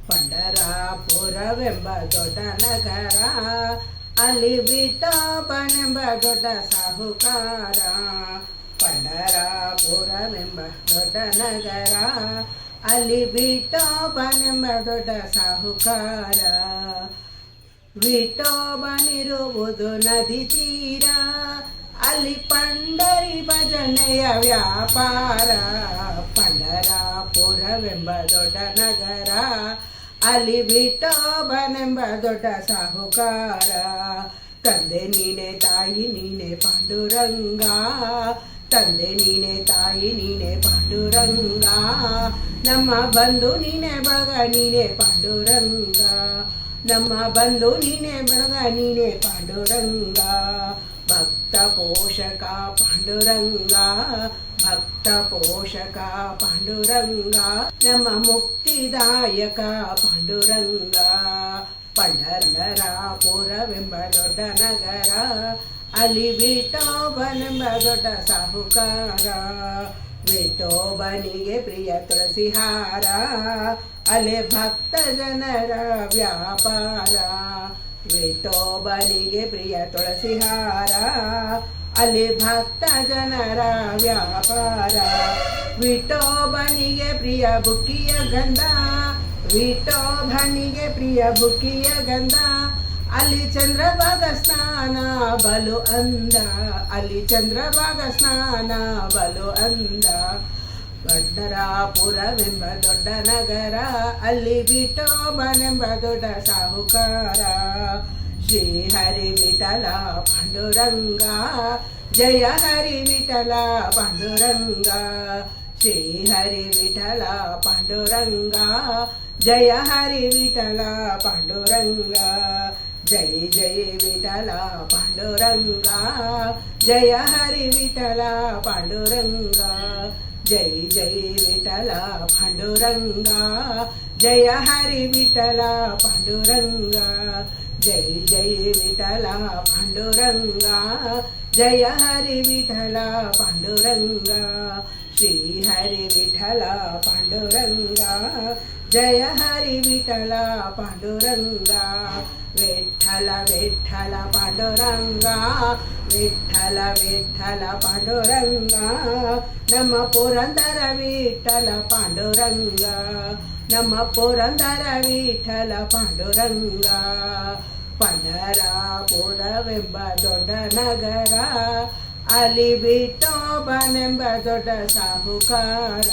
ಪಂಡರಾಪುರವೆಂಬ ದೊಡ್ಡ ನಗರ, ಅಲ್ಲಿ ವಿಠೋಬನೆಂಬ ದೊಡ್ಡ ಸಾಹುಕಾರ. ಪಂಡರಾಪುರವೆಂಬ ದೊಡ್ಡ ನಗರ, ಅಲ್ಲಿ ವಿಠೋಬನೆಂಬ ದೊಡ್ಡ ಸಾಹುಕಾರ. ವಿಠೋಬನಿರುವುದು ನದಿ ತೀರ, ಅಲ್ಲಿ ಪಂಡರಿ ಭಜನೆಯ ವ್ಯಾಪಾರ. ಪಂಡರಾಪುರವೆಂಬ ದೊಡ್ಡ ನಗರ, ಅಲ್ಲಿ ವಿಠೋಬನೆಂಬ ದೊಡ್ಡ ಸಾಹುಕಾರ. ತಂದೆ ನೀನೆ ತಾಯಿ ನೀನೆ ಪಾಂಡುರಂಗ, ತಂದೆ ನೀನೆ ತಾಯಿ ನೀನೆ ಪಾಂಡುರಂಗ, ನಮ್ಮ ಬಂಧು ನೀನೆ ಬಳಗ ನೀನೆ ಪಾಂಡುರಂಗ, ನಮ್ಮ ಬಂಧು ನೀನೆ ಬಳಗ ನೀನೆ ಪಾಂಡುರಂಗ. ಭಕ್ತ ಪೋಷಕ ಪಾಂಡುರಂಗ, ಭಕ್ತ ಪೋಷಕ ಪಾಂಡುರಂಗ, ನಮ್ಮ ಮುಕ್ತಿದಾಯಕ ಪಾಂಡುರಂಗ. ಪಂಡರಾಪುರವೆಂಬ ದೊಡ್ಡ ನಗರ, ಅಲ್ಲಿ ವಿಠೋಬನೆಂಬ ದೊಡ್ಡ ಸಾಹುಕಾರ. ವಿಠೋಬನಿಗೆ ಪ್ರಿಯ ತುಳಸಿಹಾರ, ಅಲ್ಲಿ ಭಕ್ತ ಜನರ ವ್ಯಾಪಾರ. ವಿಠೋಬನಿಗೆ ಪ್ರಿಯ ತುಳಸಿಹಾರ, ಅಲ್ಲಿ ಭಕ್ತ ಜನರ ವ್ಯಾಪಾರ. ವಿಠೋಬನಿಗೆ ಪ್ರಿಯ ಬುಕ್ಕಿಯ ಗಂಧ, ವಿಠೋಬನಿಗೆ ಪ್ರಿಯ ಬುಕ್ಕಿಯ ಗಂಧ, ಅಲ್ಲಿ ಚಂದ್ರಭಾಗ ಸ್ನಾನ ಬಲು ಅಂದ, ಅಲ್ಲಿ ಚಂದ್ರಭಾಗ ಸ್ನಾನ ಬಲು ಅಂದ. ಪಂಡರಾಪುರವೆಂಬ ದೊಡ್ಡ ನಗರ, ಅಲ್ಲಿ ವಿಠೋಬನೆಂಬ ದೊಡ್ಡ ಸಾಹುಕಾರ. ಶ್ರೀ ಹರಿ ವಿಠಲ ಪಾಂಡುರಂಗ, ಜಯ ಹರಿ ವಿಠಲ ಪಾಂಡುರಂಗ. ಶ್ರೀ ಹರಿ ವಿಠಲ ಪಾಂಡುರಂಗ, ಜಯ ಹರಿ ವಿಠಲ ಪಾಂಡುರಂಗ. ಜೈ ಜೈ ವಿಠಲ ಪಾಂಡುರಂಗ, ಜಯ ಹರಿ ವಿಠಲ ಪಾಂಡುರಂಗ. ಜೈ ಜೈ ವಿಠಲ ಪಾಂಡುರಂಗ, ಜಯ ಹರಿ ವಿಠಲ ಪಾಂಡುರಂಗ. ಜೈ ಜೈ ವಿಠಲ ಪಾಂಡುರಂಗ, ಜಯ ಹರಿ ವಿಠಲ ಪಾಂಡುರಂಗ. ಶ್ರೀ ಹರಿ ವಿಠಲ ಪಾಂಡುರಂಗ, ಜಯ ಹರಿ ವಿಠಲ ಪಾಂಡುರಂಗ. ವಿಠಲ ವಿಠಲ ಪಾಂಡುರಂಗ, ವಿಠಲ ವಿಠಲ ಪಾಂಡುರಂಗ, ನಮ್ಮ ಪುರಂದರ ವಿಠಲ ಪಾಂಡುರಂಗ, ನಮ್ಮ ಪುರಂದರ ವಿಠಲ ಪಾಂಡುರಂಗ. ಪಂಡರಾಪುರವೆಂಬ ದೊಡ್ಡ ನಗರ, ಅಲ್ಲಿ ವಿಠೋಬನೆಂಬ ದೊಡ್ಡ ಸಾಹುಕಾರ.